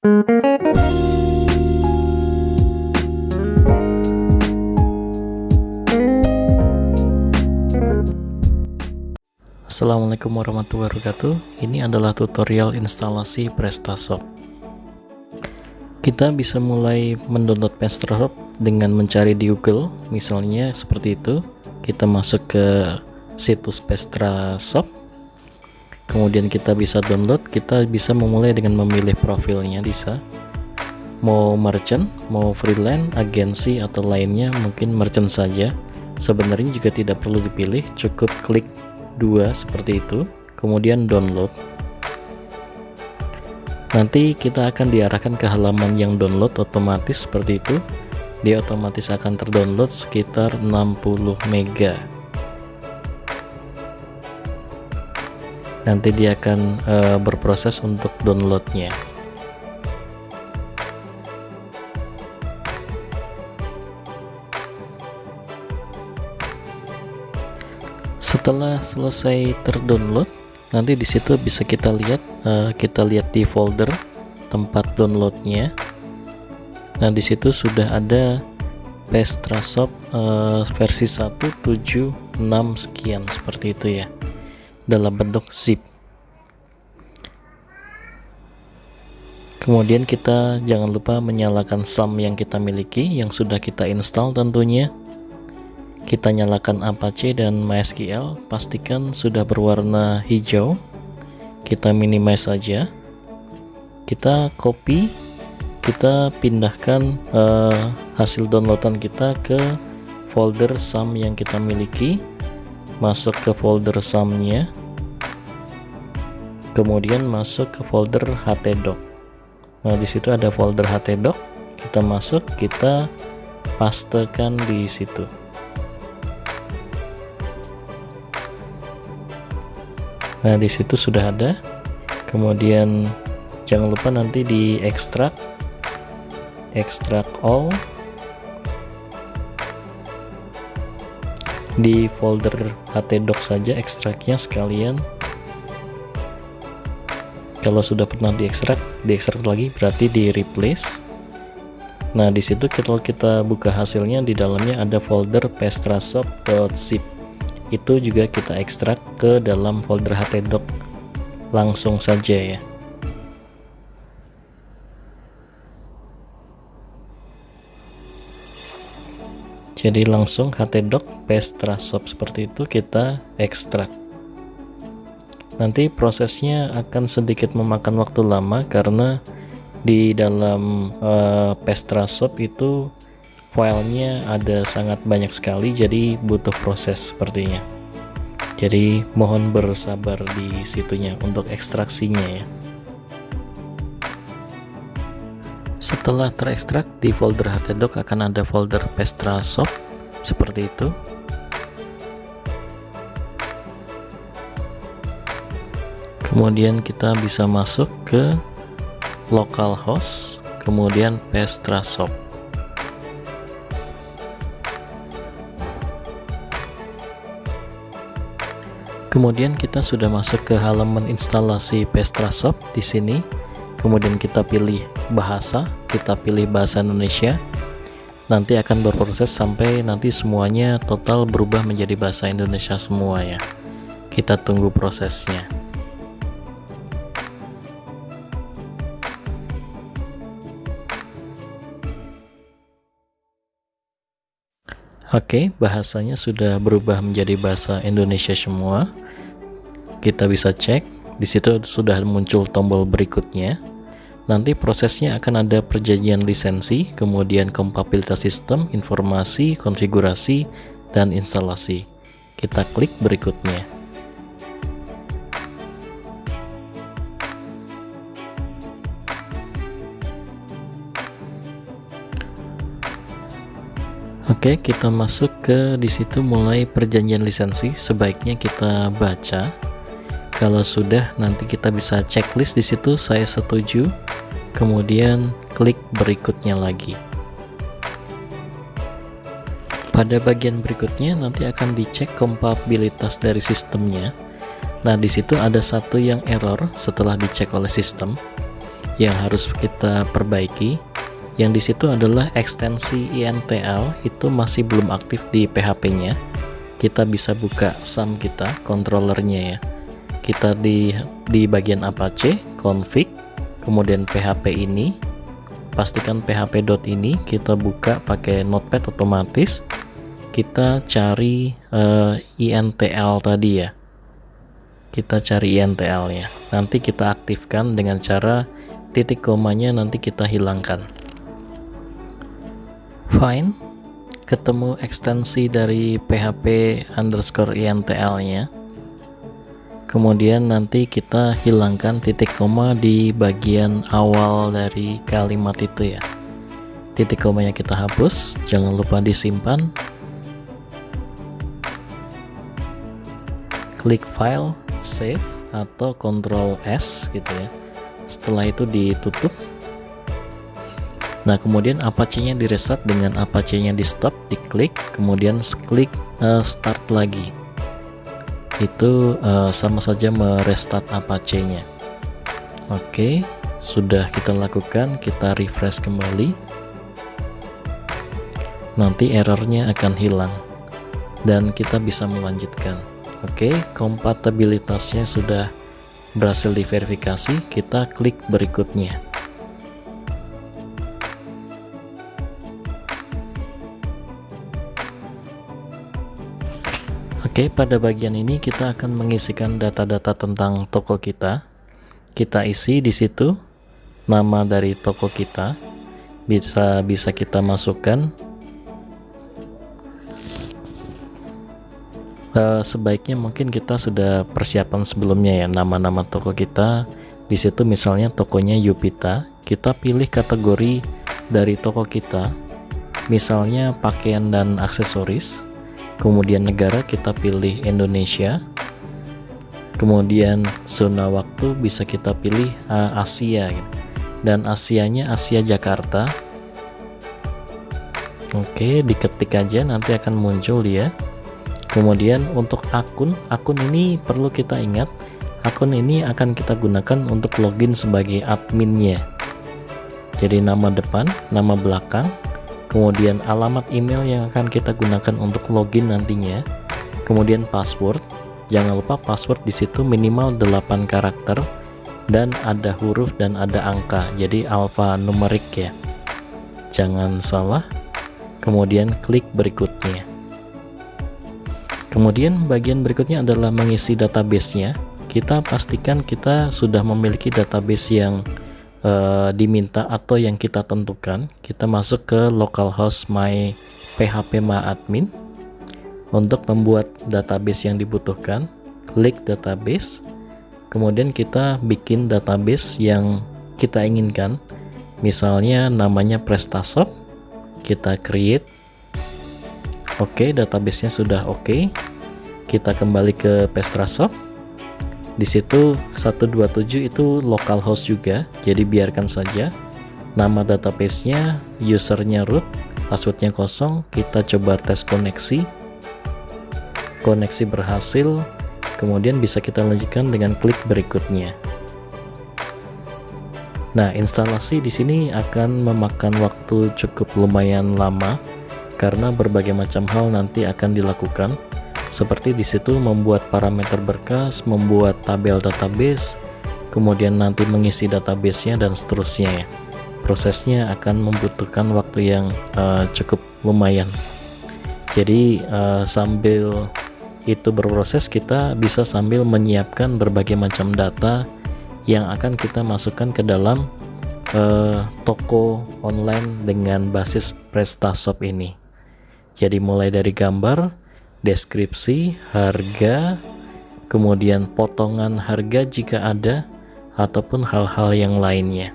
Assalamualaikum warahmatullahi wabarakatuh. Ini adalah tutorial instalasi PrestaShop. Kita bisa mulai mendownload PrestaShop dengan mencari di Google, misalnya seperti itu. Kita masuk ke situs PrestaShop, kemudian kita bisa download. Kita bisa memulai dengan memilih profilnya, bisa mau merchant, mau freelance, agensi, atau lainnya. Mungkin merchant saja. Sebenarnya juga tidak perlu dipilih, cukup klik 2 seperti itu, kemudian download. Nanti kita akan diarahkan ke halaman yang download otomatis seperti itu. Dia otomatis akan terdownload sekitar 60 mega. Nanti dia akan berproses untuk downloadnya. Setelah selesai terdownload, nanti di situ bisa kita lihat di folder tempat downloadnya. Nah, di situ sudah ada PrestaShop versi 1.7.6 sekian seperti itu ya, dalam bentuk zip. Kemudian kita jangan lupa menyalakan SAM yang kita miliki, yang sudah kita install tentunya. Kita nyalakan Apache dan MySQL, pastikan sudah berwarna hijau. Kita minimize saja. Kita copy, kita pindahkan hasil downloadan kita ke folder SAM yang kita miliki. Masuk ke folder SAM-nya, kemudian masuk ke folder htdoc. Nah, di situ ada folder htdoc. Kita masuk, kita pastekan di situ. Nah, di situ sudah ada. Kemudian jangan lupa nanti di extract all di folder htdoc saja, ekstraknya sekalian. Kalau sudah pernah diekstrak lagi, berarti di replace. Nah, di situ kalau kita buka hasilnya, di dalamnya ada folder PrestaShop.zip. Itu juga kita ekstrak ke dalam folder htdoc langsung saja ya. Jadi langsung htdoc PrestaShop seperti itu kita ekstrak. Nanti prosesnya akan sedikit memakan waktu lama karena di dalam PrestaShop itu filenya ada sangat banyak sekali, jadi butuh proses sepertinya. Jadi mohon bersabar di situnya untuk ekstraksinya ya. Setelah terekstrak, di folder htdoc akan ada folder PrestaShop seperti itu. Kemudian kita bisa masuk ke localhost, kemudian PrestaShop. Kemudian kita sudah masuk ke halaman instalasi PrestaShop di sini. Kemudian kita pilih bahasa, kita pilih bahasa Indonesia. Nanti akan berproses sampai nanti semuanya total berubah menjadi bahasa Indonesia semua ya. Kita tunggu prosesnya. Oke, bahasanya sudah berubah menjadi bahasa Indonesia semua. Kita bisa cek, di situ sudah muncul tombol berikutnya. Nanti prosesnya akan ada perjanjian lisensi, kemudian kompatibilitas sistem, informasi, konfigurasi, dan instalasi. Kita klik berikutnya. Oke, kita masuk ke di situ mulai perjanjian lisensi. Sebaiknya kita baca. Kalau sudah, nanti kita bisa checklist di situ. Saya setuju. Kemudian klik berikutnya lagi. Pada bagian berikutnya nanti akan dicek kompatibilitas dari sistemnya. Nah, di situ ada satu yang error setelah dicek oleh sistem. yang harus kita perbaiki. Yang di situ adalah ekstensi INTL itu masih belum aktif di PHP-nya. Kita bisa buka SAM kita, controllernya ya. Kita di bagian Apache, config, kemudian PHP ini, pastikan PHP dot ini kita buka pakai notepad otomatis. Kita cari INTL tadi ya. Kita cari INTL-nya. Nanti kita aktifkan dengan cara titik komanya nanti kita hilangkan. Find, ketemu ekstensi dari PHP underscore INTL-nya. Kemudian nanti kita hilangkan titik koma di bagian awal dari kalimat itu ya. Titik komanya kita hapus, jangan lupa disimpan. Klik file, save, atau Ctrl S gitu ya. Setelah itu ditutup. Nah, kemudian Apache-nya di restart dengan Apache-nya di stop, diklik, kemudian klik start lagi. Itu sama saja merestart Apache-nya. Oke, sudah kita lakukan, kita refresh kembali. Nanti errornya akan hilang dan kita bisa melanjutkan. Oke, kompatibilitasnya sudah berhasil diverifikasi, kita klik berikutnya. Oke, pada bagian ini kita akan mengisikan data-data tentang toko kita. Kita isi di situ nama dari toko kita. Bisa kita masukkan. Sebaiknya mungkin kita sudah persiapan sebelumnya ya nama-nama toko kita. Di situ misalnya tokonya Yupita. Kita pilih kategori dari toko kita. Misalnya pakaian dan aksesoris. Kemudian negara kita pilih Indonesia, kemudian zona waktu bisa kita pilih Asia gitu. Dan Asianya Asia Jakarta. Oke, diketik aja nanti akan muncul ya. Kemudian untuk akun ini perlu kita ingat, akun ini akan kita gunakan untuk login sebagai adminnya. Jadi nama depan, nama belakang, kemudian alamat email yang akan kita gunakan untuk login nantinya, kemudian password. Jangan lupa password di situ minimal 8 karakter dan ada huruf dan ada angka, jadi alfanumerik ya, jangan salah. Kemudian klik berikutnya. Kemudian bagian berikutnya adalah mengisi database-nya. Kita pastikan kita sudah memiliki database yang diminta atau yang kita tentukan. Kita masuk ke localhost my php-admin untuk membuat database yang dibutuhkan. Klik database, kemudian kita bikin database yang kita inginkan. Misalnya namanya PrestaShop, kita create. Oke, database-nya sudah oke. Kita kembali ke PrestaShop. Di situ 127 itu localhost juga, jadi biarkan saja. Nama database-nya, usernya root, passwordnya kosong. Kita coba tes koneksi. Koneksi berhasil. Kemudian bisa kita lanjutkan dengan klik berikutnya. Nah, instalasi di sini akan memakan waktu cukup lumayan lama karena berbagai macam hal nanti akan dilakukan. Seperti di situ membuat parameter berkas, membuat tabel database, kemudian nanti mengisi database-nya dan seterusnya ya. Prosesnya akan membutuhkan waktu yang cukup lumayan. Jadi sambil itu berproses, kita bisa sambil menyiapkan berbagai macam data yang akan kita masukkan ke dalam toko online dengan basis PrestaShop ini. Jadi mulai dari gambar, deskripsi, harga, kemudian potongan harga jika ada, ataupun hal-hal yang lainnya.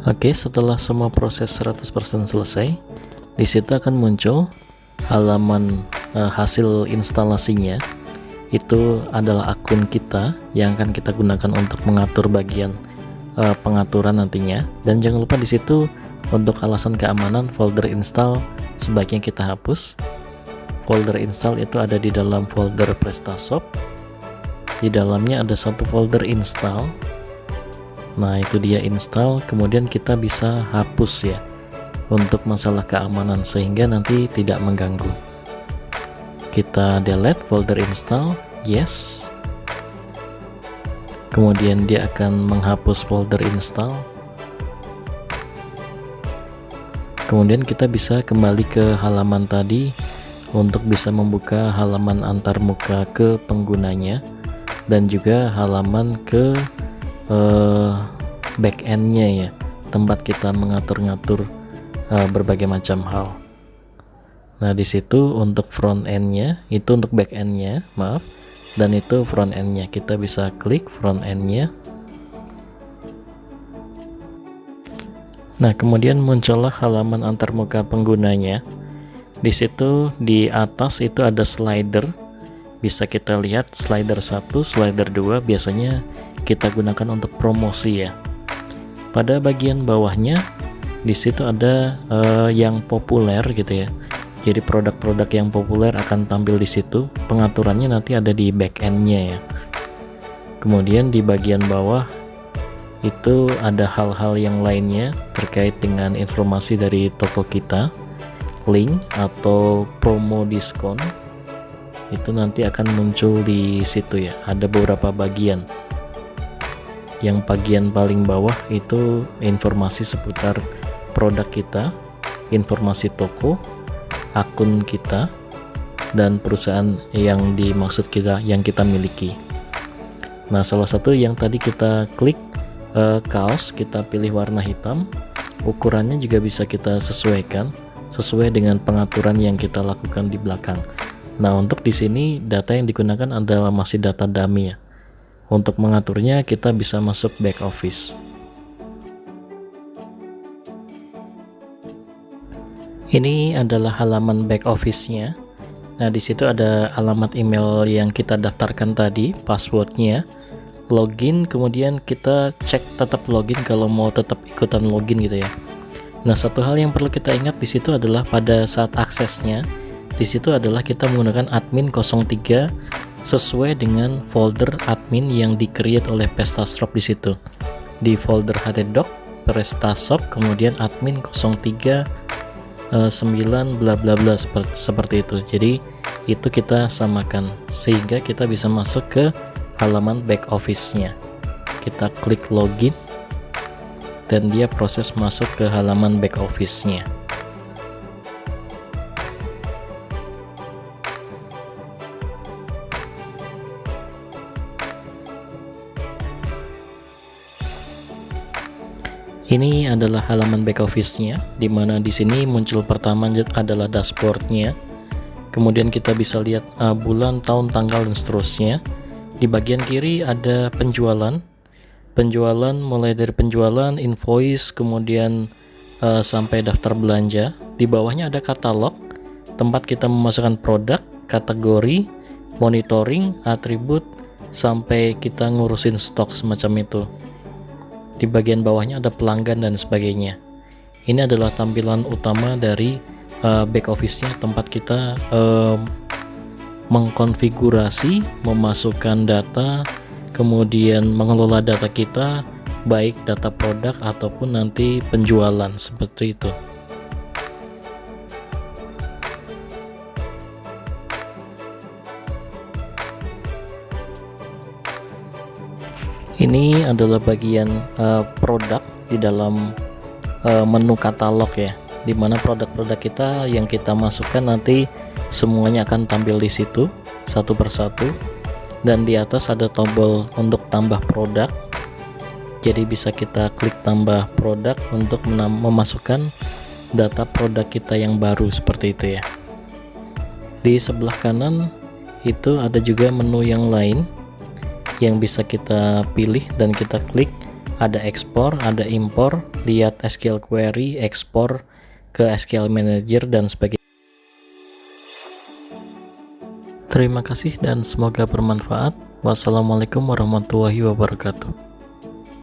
Oke, setelah semua proses 100% selesai, di situ akan muncul halaman hasil instalasinya. Itu adalah akun kita yang akan kita gunakan untuk mengatur bagian pengaturan nantinya. Dan jangan lupa di situ untuk alasan keamanan folder install sebaiknya kita hapus. Folder install itu ada di dalam folder PrestaShop. Di dalamnya ada satu folder install. Nah, itu dia install, kemudian kita bisa hapus ya untuk masalah keamanan sehingga nanti tidak mengganggu. Kita delete folder install, yes. Kemudian dia akan menghapus folder install. Kemudian kita bisa kembali ke halaman tadi untuk bisa membuka halaman antarmuka ke penggunanya dan juga halaman ke backendnya ya, tempat kita mengatur-ngatur berbagai macam hal. Nah, di situ untuk front endnya, itu untuk back endnya, maaf, dan itu front endnya. Kita bisa klik front endnya. Nah, kemudian muncullah halaman antarmuka penggunanya. Di situ di atas itu ada slider. Bisa kita lihat slider 1, slider 2 biasanya kita gunakan untuk promosi ya. Pada bagian bawahnya di situ ada yang populer gitu ya. Jadi produk-produk yang populer akan tampil di situ. Pengaturannya nanti ada di backendnya ya. Kemudian di bagian bawah itu ada hal-hal yang lainnya terkait dengan informasi dari toko kita, link atau promo diskon. Itu nanti akan muncul di situ ya. Ada beberapa bagian. Yang bagian paling bawah itu informasi seputar produk kita, informasi toko, akun kita, dan perusahaan yang dimaksud kita, yang kita miliki. Nah, salah satu yang tadi kita klik kaos, kita pilih warna hitam. Ukurannya juga bisa kita sesuaikan sesuai dengan pengaturan yang kita lakukan di belakang. Nah, untuk di sini data yang digunakan adalah masih data dummy ya. Untuk mengaturnya kita bisa masuk back office. Ini adalah halaman back office-nya. Nah, di situ ada alamat email yang kita daftarkan tadi, passwordnya, login, kemudian kita cek tetap login kalau mau tetap ikutan login gitu ya. Nah, satu hal yang perlu kita ingat di situ adalah pada saat aksesnya, di situ adalah kita menggunakan admin 03 sesuai dengan folder admin yang di-create oleh PrestaShop di situ. Di folder htdoc PrestaShop, kemudian admin 03 9 bla bla bla seperti itu. Jadi itu kita samakan sehingga kita bisa masuk ke halaman back office-nya. Kita klik login dan dia proses masuk ke halaman back office-nya. Ini adalah halaman back office-nya, di mana di sini muncul pertama adalah dashboard-nya. Kemudian kita bisa lihat bulan, tahun, tanggal, dan seterusnya. Di bagian kiri ada penjualan. Penjualan mulai dari penjualan, invoice, kemudian sampai daftar belanja. Di bawahnya ada katalog, tempat kita memasukkan produk, kategori, monitoring, atribut, sampai kita ngurusin stok semacam itu. Di bagian bawahnya ada pelanggan dan sebagainya. Ini adalah tampilan utama dari back office-nya, tempat kita mengkonfigurasi, memasukkan data, kemudian mengelola data kita, baik data produk ataupun nanti penjualan, seperti itu. Ini adalah bagian produk di dalam menu katalog ya, dimana produk-produk kita yang kita masukkan nanti semuanya akan tampil di situ satu persatu, dan di atas ada tombol untuk tambah produk. Jadi bisa kita klik tambah produk untuk memasukkan data produk kita yang baru, seperti itu ya. Di sebelah kanan itu ada juga menu yang lain yang bisa kita pilih dan kita klik ada ekspor, ada impor, lihat SQL query, ekspor ke SQL Manager dan sebagainya. Terima kasih dan semoga bermanfaat. Wassalamualaikum warahmatullahi wabarakatuh.